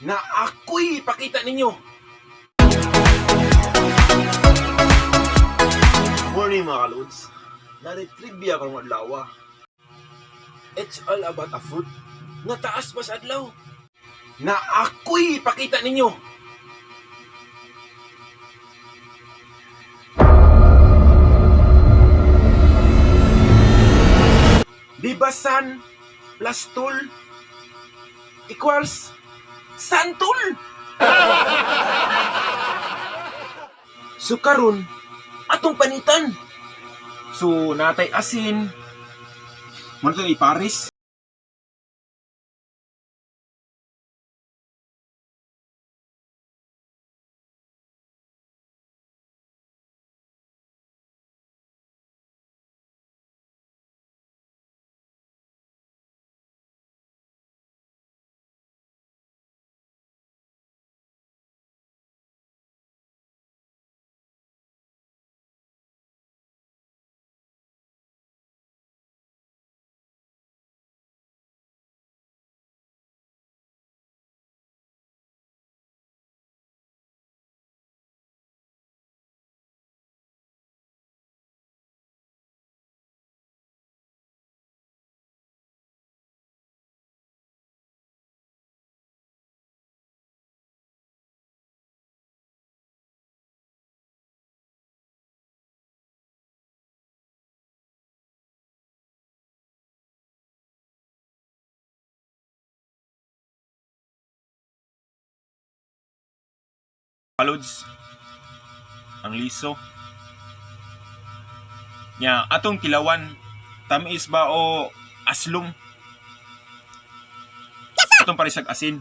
na ako'y ipakita ninyo. Morning mga kalods, na-trivia kang adlaw. It's all about a fruit na taas pa sa adlaw na ako'y ipakita ninyo. Di ba sun plus tool equals santol? So karon atong panitan. So natay asin. Mo to ipares. Kalods, ang liso nya atong kilawan tamis ba o aslong atong parisag asin.